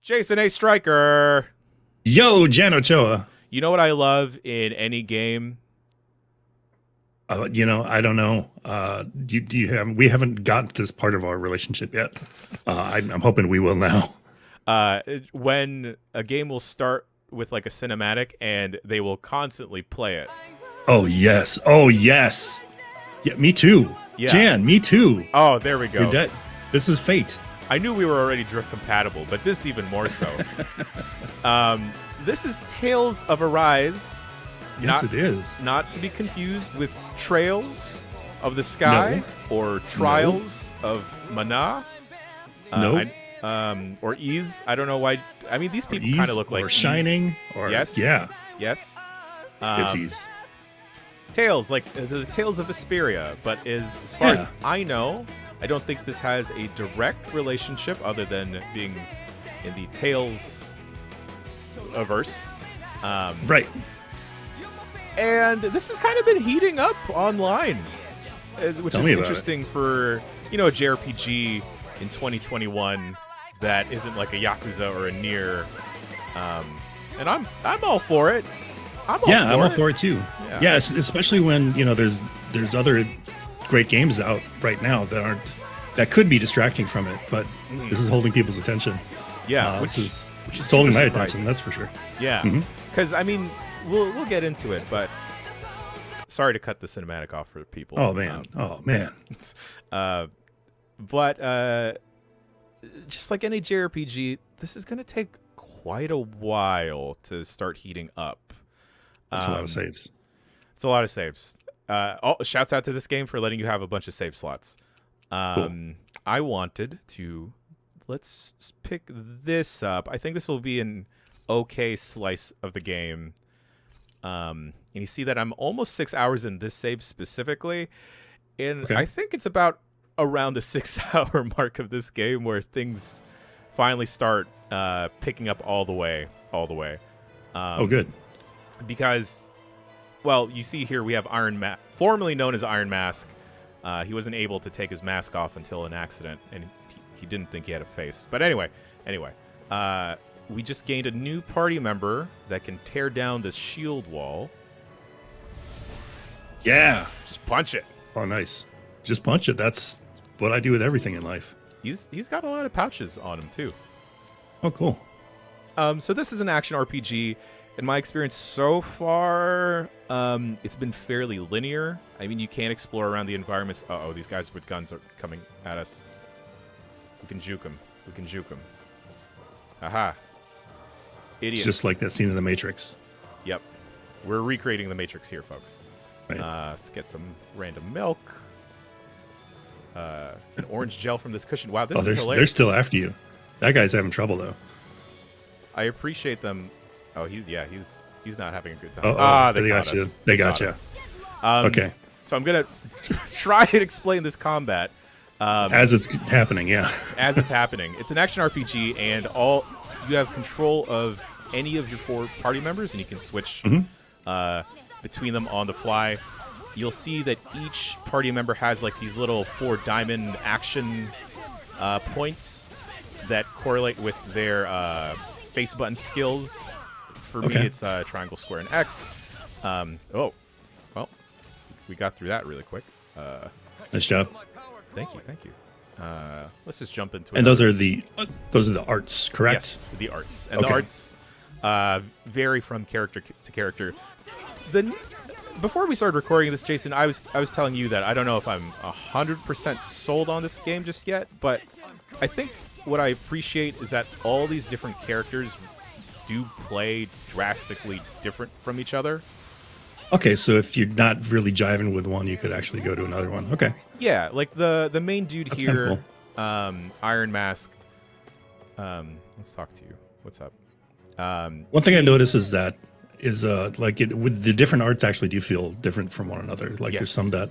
Jason A. Stryker. Yo, Jan Ochoa. You know what I love in any game? I don't know. Do you have? We haven't gotten to this part of our relationship yet. I'm hoping we will now. When a game will start with like a cinematic and they will constantly play it. Oh yes. Oh yes. Yeah, me too. Yeah. Jan, me too. Oh, there we go. You're dead. This is fate. I knew we were already drift compatible, but this even more so. This is Tales of Arise. Yes, it is. Not to be confused with Trails of the Sky or Trials of Mana. Or Ease. I don't know why. I mean, these people kind of look like Shining. Ease. Or yes. Yeah. Yes. It's Ease. Tales, like the Tales of Vesperia, but as far as I know, I don't think this has a direct relationship other than being in the Tales averse. Right. And this has kind of been heating up online, which is interesting for, a JRPG in 2021 that isn't like a Yakuza or a Nier. And I'm all for it. I'm all for it too. Yeah, especially when there's other great games out right now that could be distracting from it, but this is holding people's attention. Yeah, which is holding my attention. That's for sure. Yeah, because I mean, we'll get into it, but sorry to cut the cinematic off for people. Oh man, but just like any JRPG, this is going to take quite a while to start heating up. That's a lot of saves. It's a lot of saves. Shouts out to this game for letting you have a bunch of save slots. Cool. I wanted to... Let's pick this up. I think this will be an okay slice of the game. And you see that I'm almost 6 hours in this save specifically. And I think it's about around the 6 hour mark of this game where things finally start picking up all the way. Good. Because, well, you see here we have formerly known as Iron Mask. He wasn't able to take his mask off until an accident, and he didn't think he had a face. But anyway, we just gained a new party member that can tear down this shield wall. Yeah. Just punch it. Oh, nice. Just punch it. That's what I do with everything in life. He's got a lot of pouches on him, too. Oh, cool. So this is an action RPG. In my experience so far, it's been fairly linear. I mean, you can explore around the environments. Uh-oh, these guys with guns are coming at us. We can juke them. Aha. Idiots. It's just like that scene in The Matrix. Yep. We're recreating The Matrix here, folks. Right. Let's get some random milk. An orange gel from this cushion. Wow, this is hilarious. They're still after you. That guy's having trouble, though. I appreciate them. Oh, he's not having a good time. They got you. They got you. Okay. So I'm gonna try and explain this combat as it's happening. Yeah. As it's happening, it's an action RPG, and you have control of any of your 4 party members, and you can switch between them on the fly. You'll see that each party member has like these little 4 diamond action points that correlate with their face button skills. For me, it's triangle, square, and X. Well, we got through that really quick. Nice job. Thank you. Let's just jump into it. And those are the arts, correct? Yes, the arts. And the arts vary from character to character. Before we started recording this, Jason, I was telling you that I don't know if I'm 100% sold on this game just yet, but I think what I appreciate is that all these different characters do play drastically different from each other. Okay, so if you're not really jiving with one, you could actually go to another one. Okay. Yeah, like the main dude That's here, cool. Iron Mask. Let's talk to you. What's up? One thing I noticed is that with the different arts actually do feel different from one another. Like there's some that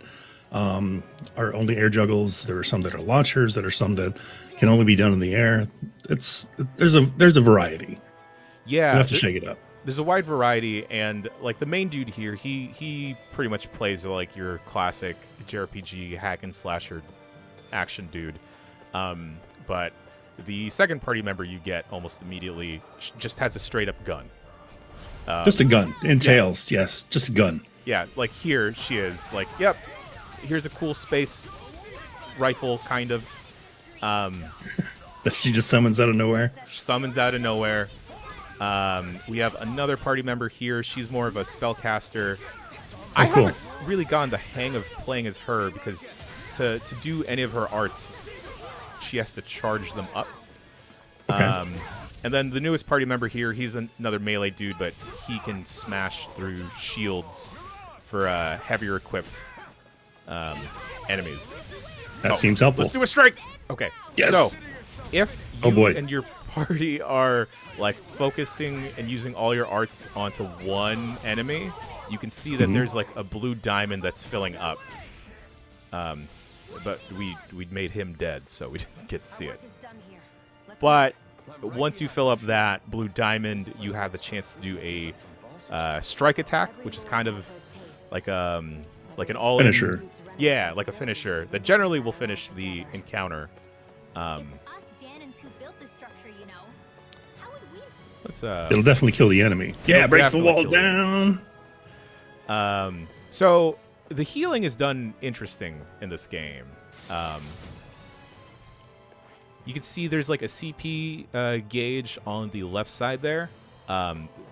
are only air juggles. There are some that are launchers. There are some that can only be done in the air. There's a variety. Yeah, you have to shake it up. There's a wide variety, and like the main dude here, he pretty much plays like your classic JRPG hack and slasher action dude. But the second party member you get almost immediately just has a straight up gun. Just a gun. In Tails, yes. Just a gun. Yeah, like here she is. Like, yep, here's a cool space rifle, kind of. That she just summons out of nowhere. Summons out of nowhere. We have another party member here. She's more of a spellcaster. I haven't really gotten the hang of playing as her because to do any of her arts, she has to charge them up. Okay. And then the newest party member here, he's another melee dude, but he can smash through shields for heavier equipped enemies. That seems helpful. Let's do a strike. Okay. Yes. So if you and your party are like focusing and using all your arts onto one enemy, you can see that there's like a blue diamond that's filling up. But we made him dead, so we didn't get to see it. But once you fill up that blue diamond, you have the chance to do a strike attack, which is kind of like an all finisher. Yeah, like a finisher that generally will finish the encounter. It'll definitely kill the enemy. Yeah, break the wall down. So the healing is done interesting in this game. You can see there's like a CP gauge on the left side there.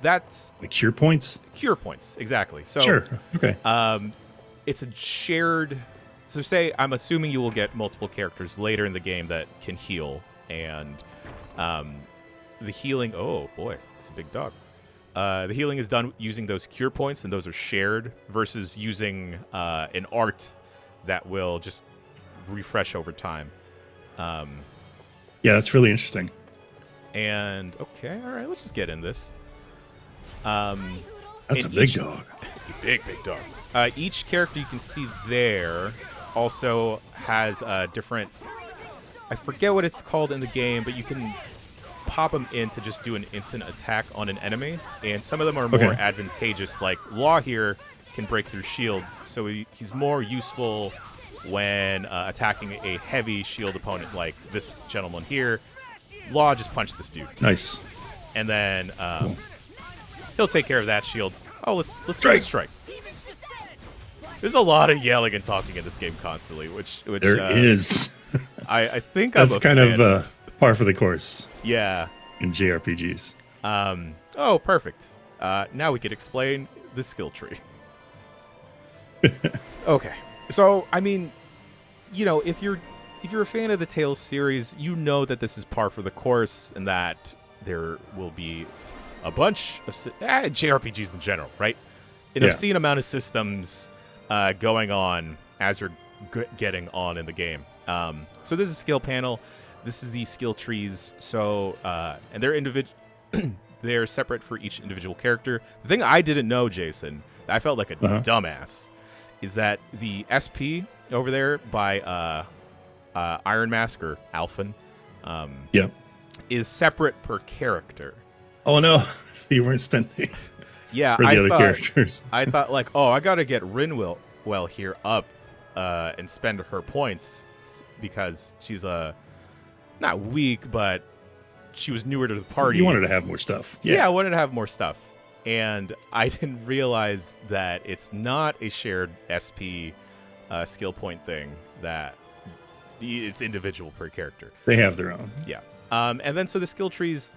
That's like cure points. Cure points, exactly. So sure. Okay. It's a shared. So say I'm assuming you will get multiple characters later in the game that can heal, and the healing. Oh boy, it's a big dog. The healing is done using those cure points, and those are shared versus using an art that will just refresh over time. Yeah, that's really interesting. And okay, all right, let's just get in this. That's a big dog. Big dog. Each character you can see there also has a different. I forget what it's called in the game, but you can pop them in to just do an instant attack on an enemy, and some of them are more advantageous. Like Law here can break through shields, so he's more useful when attacking a heavy shield opponent like this gentleman here. Law just punched this dude. Nice. And then he'll take care of that shield. Oh, let's do a strike. There's a lot of yelling and talking in this game constantly, which there is. I think that's kind of par for the course. Yeah. In JRPGs. Oh, perfect. Now we could explain the skill tree. Okay. So, I mean, you know, if you're a fan of the Tales series, you know that this is par for the course and that there will be a bunch of JRPGs in general, right? An obscene amount of systems going on as you're getting on in the game. So this is a skill panel. This is the skill trees. So, and they're they're separate for each individual character. The thing I didn't know, Jason, I felt like a dumbass, is that the SP over there by Iron Mask or Alphen is separate per character. Oh no, so you weren't spending for the other characters. I thought like, oh, I gotta get Rinwell here up and spend her points because she's not weak, but she was newer to the party. You wanted to have more stuff. Yeah, I wanted to have more stuff. And I didn't realize that it's not a shared SP skill point thing, that it's individual per character. They have their own. Yeah. And then so the skill trees,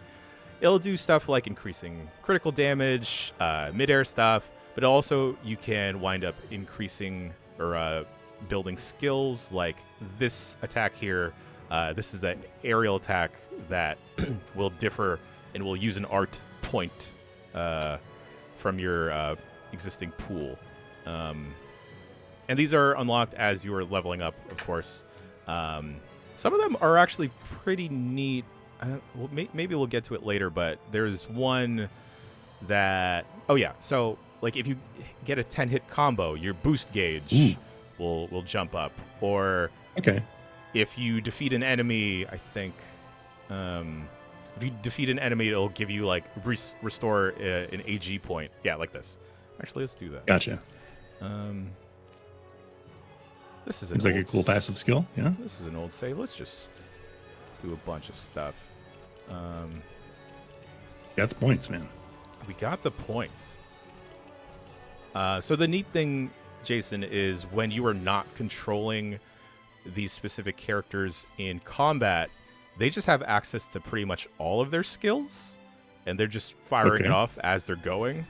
it'll do stuff like increasing critical damage, midair stuff, but also you can wind up increasing or building skills like this attack here. This is an aerial attack that will differ and will use an art point from your existing pool. And these are unlocked as you are leveling up, of course. Some of them are actually pretty neat. Maybe we'll get to it later, but there's one that... Oh, yeah. So, like, if you get a 10-hit combo, your boost gauge will jump up. Or if you defeat an enemy, I think... if you defeat an enemy, it'll give you, like, restore an AG point. Yeah, like this. Actually, let's do that. Gotcha. This is seems like a cool passive skill. Yeah. This is an old save. Let's just do a bunch of stuff. Got the points, man. We got the points. So the neat thing, Jason, is when you are not controlling these specific characters in combat, they just have access to pretty much all of their skills, and they're just firing it off as they're going.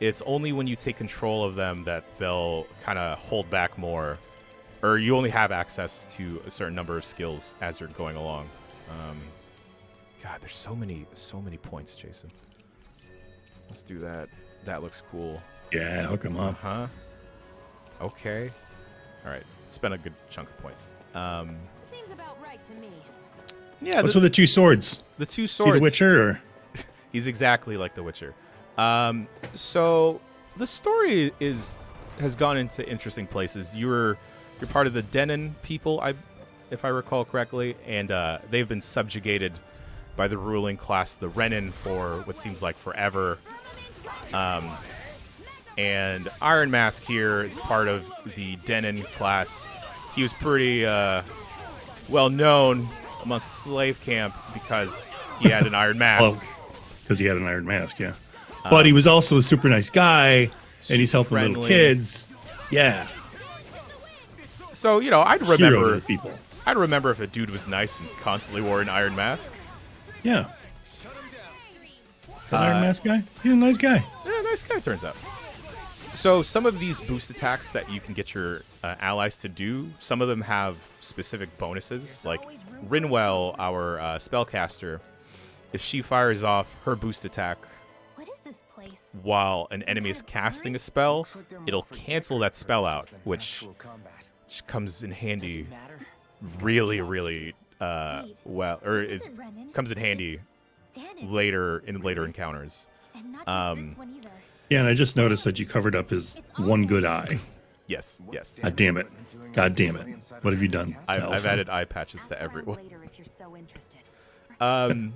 It's only when you take control of them that they'll kind of hold back more, or you only have access to a certain number of skills as you're going along. God, there's so many points, Jason. Let's do that. That looks cool. Yeah, hook them up. Huh? Okay. All right. Spend a good chunk of points. Seems about right to me. Yeah. What's with the two swords? The two swords. See the Witcher? Or? He's exactly like the Witcher. So the story has gone into interesting places. You're part of the Denon people, if I recall correctly, and they've been subjugated by the ruling class, the Renin, for what seems like forever. And Iron Mask here is part of the Denon class. He was pretty well known amongst the slave camp because he had an iron mask. Because he had an iron mask, yeah. But he was also a super nice guy, and he's helping friendly. little kids. Yeah. So, I'd Hero to remember the people. I'd remember if a dude was nice and constantly wore an iron mask. Yeah. That Iron Mask guy? He's a nice guy. Yeah, nice guy, turns out. So some of these boost attacks that you can get your allies to do, some of them have specific bonuses. Like Rinwell, our spellcaster, if she fires off her boost attack What is this place? while an enemy is casting a spell, it'll cancel that spell out, which comes in handy really, really well, or it comes in handy later in later encounters. And not just this one either. Yeah, and I just noticed that you covered up his one good eye. Yes, yes. God damn it. God damn it. What have you done? I've added eye patches to everyone. Later if you're so interested.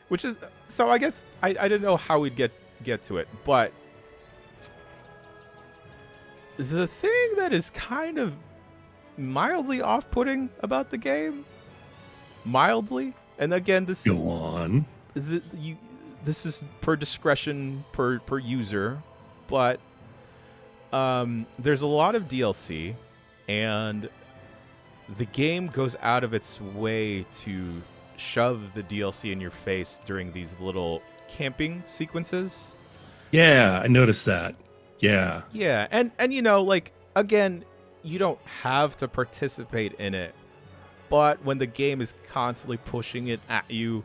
Which is, so I guess I didn't know how we'd get to it, but the thing that is kind of mildly off-putting about the game, mildly, and again, this is Go on. this is per discretion per user, but there's a lot of DLC, and the game goes out of its way to shove the DLC in your face during these little camping sequences. Yeah, I noticed that. Yeah. Yeah, and like, again, you don't have to participate in it, but when the game is constantly pushing it at you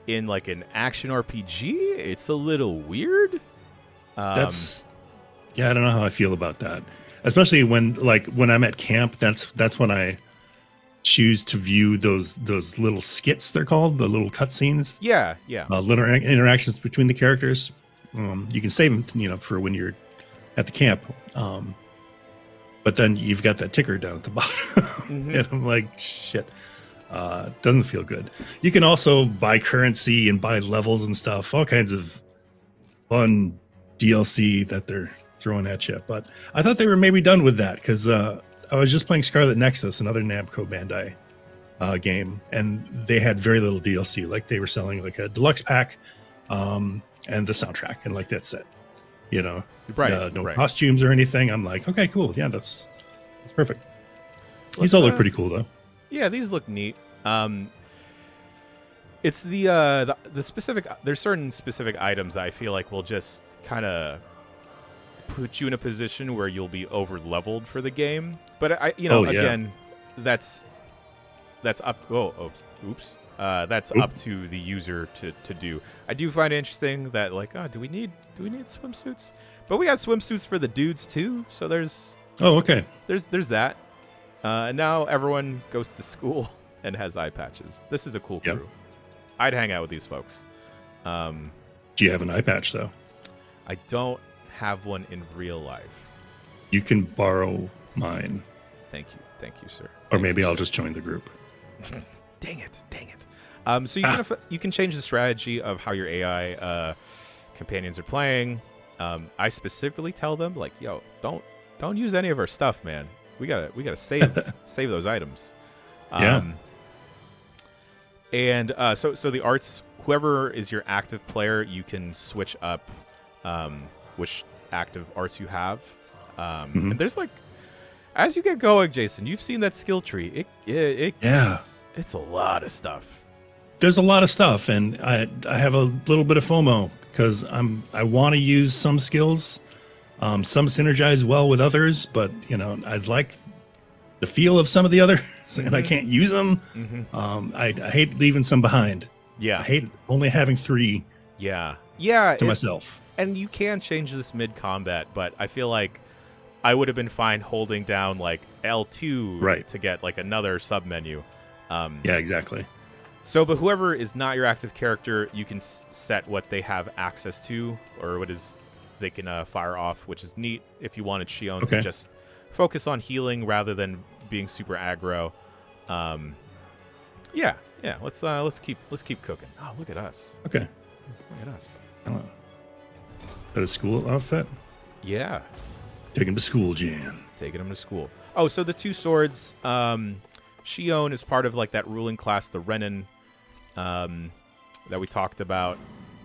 in like an action RPG, it's a little weird. Yeah, I don't know how I feel about that. Especially when I'm at camp, that's when I choose to view those little skits, they're called, the little cutscenes. Yeah. Little interactions between the characters. You can save them, for when you're at the camp. But then you've got that ticker down at the bottom. Mm-hmm. And I'm like, shit. Doesn't feel good. You can also buy currency and buy levels and stuff, all kinds of fun DLC that they're throwing at you. But I thought they were maybe done with that because I was just playing Scarlet Nexus, another Namco Bandai game, and they had very little DLC. Like they were selling like a deluxe pack and the soundtrack, and like that's it. Right. No right. costumes or anything. I'm like, okay, cool. Yeah, that's perfect. These all look pretty cool though. Yeah, these look neat. It's the specific. There's certain specific items that I feel like will just kind of put you in a position where you'll be over leveled for the game. But again, that's up. Oops. That's up to the user to do. I do find it interesting that do we need swimsuits? But we got swimsuits for the dudes too. So there's that. Now everyone goes to school and has eye patches. This is a cool crew. Yep. I'd hang out with these folks. Do you have an eye patch though? I don't have one in real life. You can borrow mine. Thank you, sir. Or maybe I'll just join the group. Dang it. So you can change the strategy of how your AI companions are playing. I specifically tell them yo, don't use any of our stuff, man. We gotta save those items. And so the arts, whoever is your active player, you can switch up which active arts you have. And there's like, as you get going, Jason, you've seen that skill tree. It's a lot of stuff. There's a lot of stuff, and I have a little bit of FOMO because I want to use some skills. Some synergize well with others, but I'd like the feel of some of the others, and I can't use them. I hate leaving some behind. Yeah, I hate only having 3. Yeah, to myself. And you can change this mid-combat, but I feel like I would have been fine holding down like L2 to get like another sub-menu. Yeah, exactly. So, but whoever is not your active character, you can set what they have access to, or what is they can fire off, which is neat if you wanted Shion to just focus on healing rather than being super aggro. Yeah. Let's keep cooking. Oh, look at us. Okay. Look at us. Is that a school outfit? Yeah. Taking him to school, Jan. Taking him to school. Oh, so the 2 swords. Shion is part of like that ruling class, the Renin, that we talked about.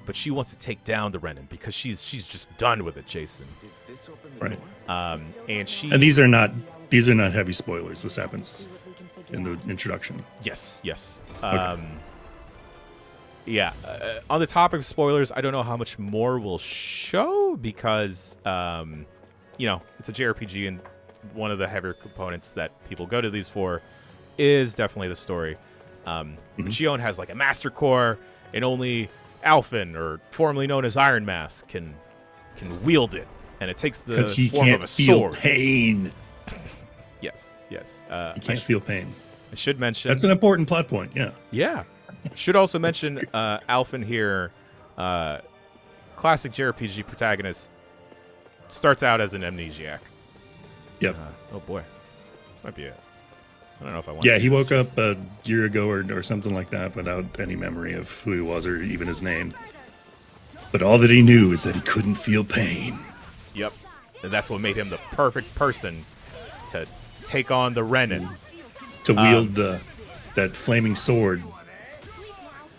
But she wants to take down the Renin because she's just done with it, Jason. Right. And these are not heavy spoilers. This happens in the introduction. Yes. Okay. Yeah. On the topic of spoilers, I don't know how much more we'll show because, it's a JRPG, and one of the heavier components that people go to these for is definitely the story. Shion has like a master core, and only Alphen, or formerly known as Iron Mask, can wield it, and it takes the because he form can't of a feel sword. pain. Yes. He can't feel pain. I should mention that's an important plot point. Yeah. Should also mention Alphen here, classic JRPG protagonist, starts out as an amnesiac. Yep. Oh boy, this might be it. I don't know if I want. Yeah, he woke up a year ago or something like that without any memory of who he was or even his name. But all that he knew is that he couldn't feel pain. Yep, and that's what made him the perfect person to take on the Renin. To wield that flaming sword.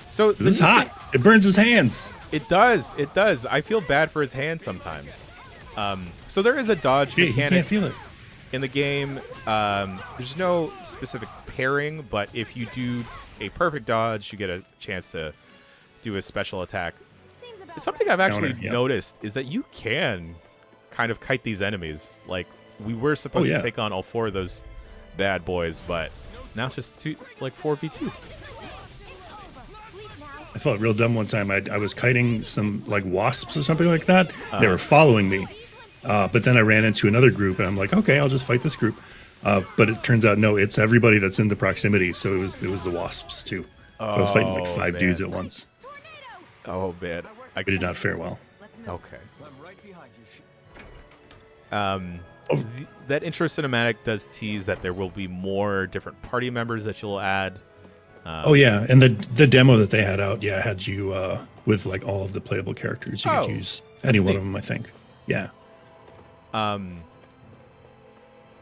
So this is hot. It burns his hands. It does. I feel bad for his hands sometimes. So there is a dodge mechanic. You can't feel it. In the game, there's no specific pairing, but if you do a perfect dodge, you get a chance to do a special attack. Something I've actually noticed is that you can kind of kite these enemies. Like, we were supposed to take on all 4 of those bad boys, but now it's just 4v2. I felt real dumb one time. I was kiting some like wasps or something like that. They were following me. But then I ran into another group, and I'm like, okay, I'll just fight this group. But it turns out, no, it's everybody that's in the proximity. So it was the wasps too. So I was fighting like 5 dudes at once. Oh man, I did not fare well. Okay. That intro cinematic does tease that there will be more different party members that you'll add. And the demo that they had out, had you with like all of the playable characters. You could use any one of them, I think. Yeah.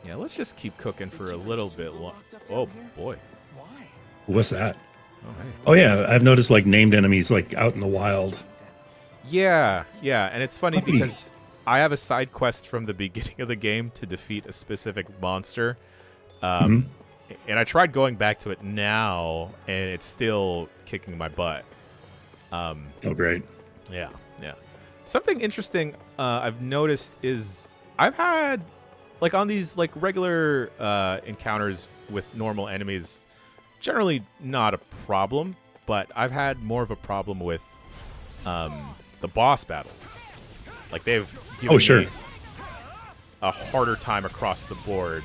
Let's just keep cooking for a little bit. Oh boy. What's that? Oh, hey. Oh yeah, I've noticed like named enemies like out in the wild. Yeah, and it's funny because I have a side quest from the beginning of the game to defeat a specific monster. And I tried going back to it now, and it's still kicking my butt. Oh, great. Yeah. Something interesting I've noticed is I've had, like, on these like regular encounters with normal enemies, generally not a problem, but I've had more of a problem with the boss battles. Like, they've given me a harder time across the board.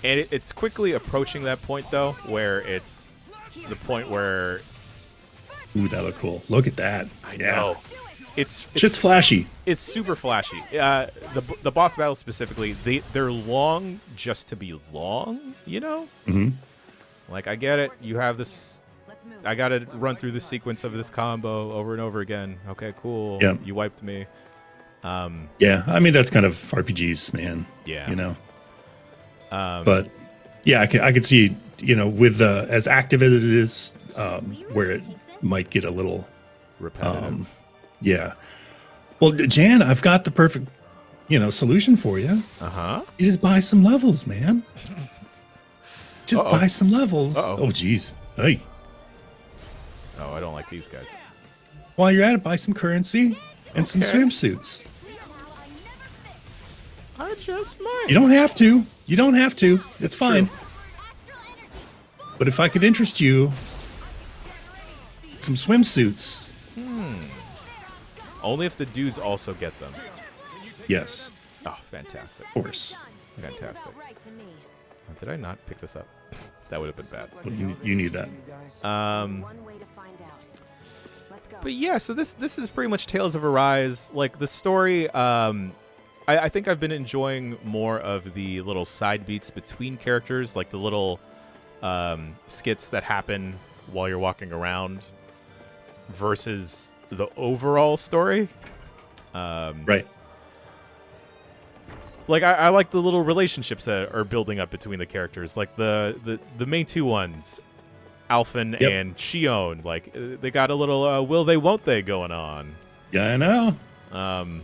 And it's quickly approaching that point, though, where it's the point where... Ooh, that look cool. Look at that. I know. It's shit's flashy. It's super flashy. The boss battles specifically, they're long just to be long, you know? Mm-hmm. Like, I get it. You have this... I got to run through the sequence of this combo over and over again. Okay, cool. Yeah. You wiped me. Yeah, I mean, that's kind of RPGs, man. Yeah. You know? But, yeah, I could see with as active as it is, where it might get a little, Repetitive. yeah. Well, Jan, I've got the perfect, solution for you. You just buy some levels, man. Just buy some levels. Oh, geez. Hey. Oh, I don't like these guys. While you're at it, buy some currency and some swimsuits. I just might. You don't have to. It's fine. True. But if I could interest you, some swimsuits. Only if the dudes also get them. Yes, Oh, fantastic. of course. Fantastic. Did I not pick this up? That would have been bad. Well, you need that. One way to find out. Let's go. But yeah, so this is pretty much Tales of Arise. Like the story, I think I've been enjoying more of the little side beats between characters, like the little skits that happen while you're walking around, versus the overall story. Right. Like I like the little relationships that are building up between the characters, like the main two ones, Alphen and Shion. Like they got a little will they won't they going on. Yeah, I know.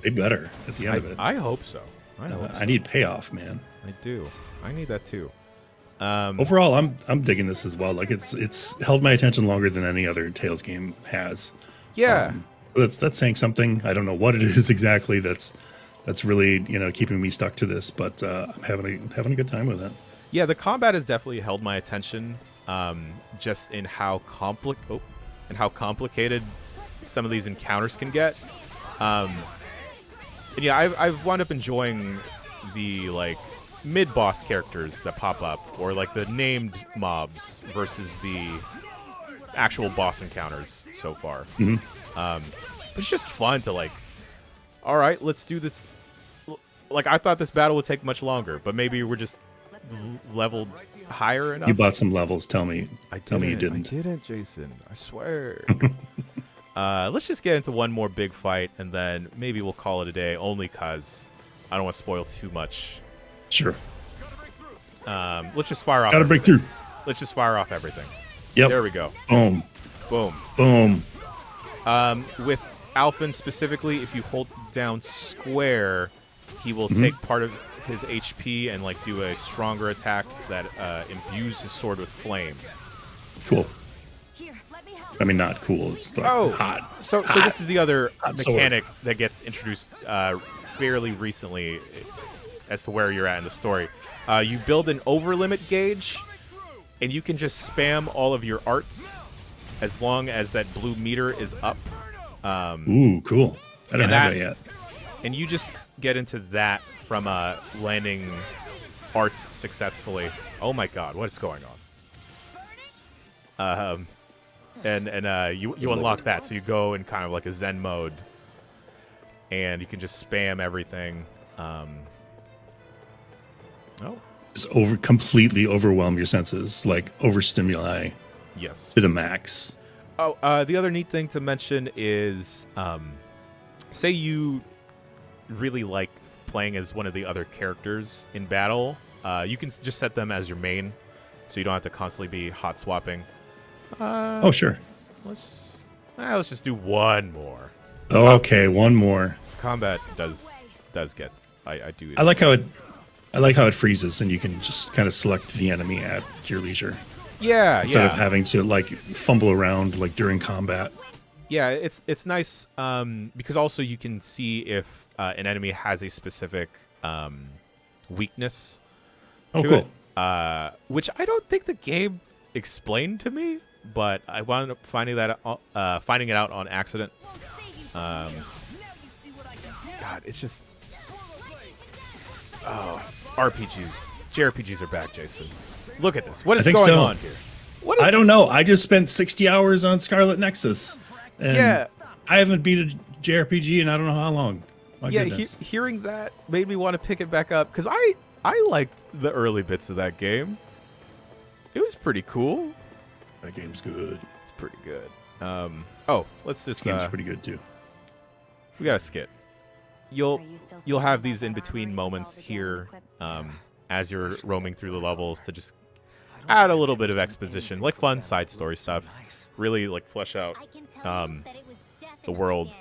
They better at the end of it. I hope so. I need payoff, man. I do. I need that too. Overall, I'm digging this as well. Like it's held my attention longer than any other Tales game has. Yeah. That's saying something. I don't know what it is exactly. That's really keeping me stuck to this, but I'm having a good time with it. Yeah, the combat has definitely held my attention, just in how complicated some of these encounters can get. And yeah, I've wound up enjoying the like mid-boss characters that pop up, or like the named mobs versus the actual boss encounters so far. But it's just fun to like, all right, let's do this. Like I thought this battle would take much longer, but maybe we're just leveled higher enough. You bought some levels. Tell me you didn't. I didn't, Jason. I swear. Let's just get into one more big fight, and then maybe we'll call it a day. Only cause I don't want to spoil too much. Sure. Let's just fire off. Gotta break through. Let's just fire off everything. Yep. There we go. Boom. Boom. Boom. With Alphen specifically, if you hold down square, he will take part of his HP and like do a stronger attack that imbues his sword with flame. Cool. Here, let me help. I mean, not cool. It's like hot. So this is the other sword. mechanic that gets introduced fairly recently as to where you're at in the story. You build an overlimit gauge, and you can just spam all of your arts as long as that blue meter is up. Ooh, cool. I don't have that yet. And you just get into that from landing arts successfully. Oh my god, what is going on? You unlock that, so you go in kind of like a Zen mode, and you can just spam everything. Just completely overwhelm your senses, like overstimuli Yes. to the max. Oh, the other neat thing to mention is, say you really like playing as one of the other characters in battle, you can just set them as your main, so you don't have to constantly be hot swapping. Oh, sure. Let's just do one more. Oh, okay, one more. Combat does get. I do. I like how it freezes, and you can just kind of select the enemy at your leisure. Yeah, Instead of having to like fumble around like during combat. Yeah, it's nice because also you can see if an enemy has a specific weakness. Oh, to cool. It, which I don't think the game explained to me, but I wound up finding it out on accident. God, it's just RPGs. JRPGs are back, Jason. Look at this. What is going on here? I don't know. I just spent 60 hours on Scarlet Nexus. And I haven't beat a JRPG in I don't know how long. My goodness. Hearing that made me want to pick it back up because I liked the early bits of that game. It was pretty cool. That game's good. It's pretty good. Let's just. This game's pretty good too. We got a skit. You'll have these in between moments here as you're roaming through the levels to just add a little bit of exposition, like fun side story stuff. Really like flesh out the world.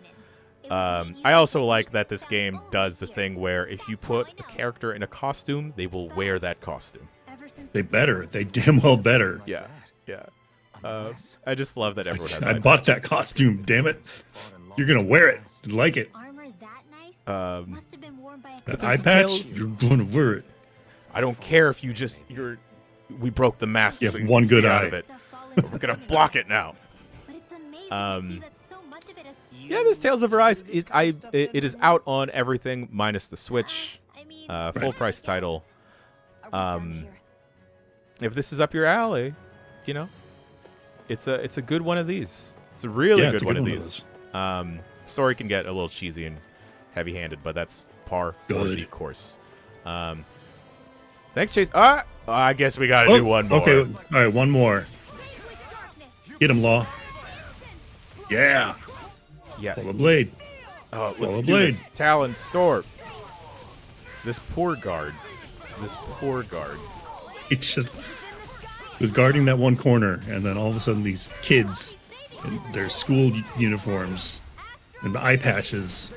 I also like that this game does the thing where if you put a character in a costume, they will wear that costume. They better. They damn well better. Yeah, yeah. I just love that everyone has. I bought that costume. Damn it! You're gonna wear it. Like it. That eye patch. You're gonna wear it. I don't care if we broke the mask. You so have one good eye. Of it. We're gonna block it now. Yeah, this Tales of Arise, it is out on everything minus the Switch. Full price title. If this is up your alley, you know, it's a good one of these. It's a really good one of these. Story can get a little cheesy and heavy-handed, but that's par for the course. Thanks, Chase. I guess we gotta do one more. Okay, all right, one more. Get him, Law. Yeah. Yeah. Pull the blade. Oh, let's do this. Talon Storm. This poor guard. It's just was guarding that one corner, and then all of a sudden these kids in their school uniforms and eye patches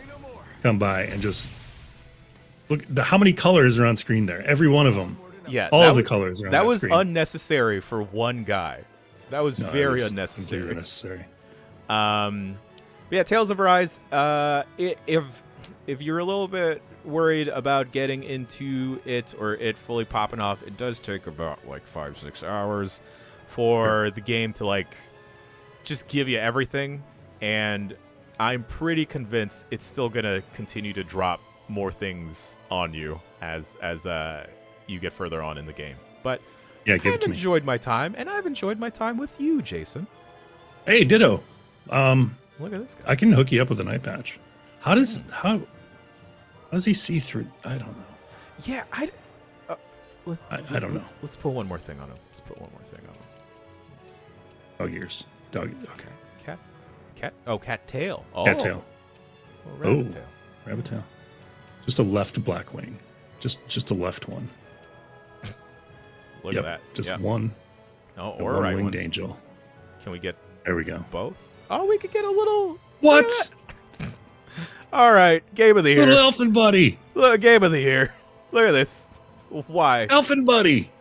come by and just look. How many colors are on screen there? Every one of them. Yeah, all of the colors are on that was screen. unnecessary for one guy. That was very unnecessary. Unnecessary. But yeah, Tales of Arise. If you're a little bit worried about getting into it or it fully popping off, it does take about like 5-6 hours for the game to like just give you everything, and I'm pretty convinced it's still gonna continue to drop more things on you as you get further on in the game. But yeah, give I've it to me. enjoyed my time, and I've enjoyed my time with you, Jason. Hey, ditto. Look at this guy. I can hook you up with an eye patch. How does he see through? I don't know. Yeah, I don't know. Let's put one more thing on him. Dog ears. Dog. Okay. Cat tail. Oh. Cat tail. Rabbit tail. Rabbit tail. Just a left black wing. Just a left one. Look at that. Just one. Oh, or a right winged one. angel. Can we get There we go. both? Oh, we could get a little. What? All right, game of the year. Little elfin buddy. Look, game of the year. Look at this. Why? Elfin buddy.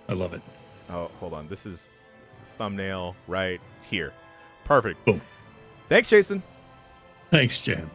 I love it. Oh, hold on. This is thumbnail right here. Perfect. Boom. Thanks, Jason. Thanks, Jan.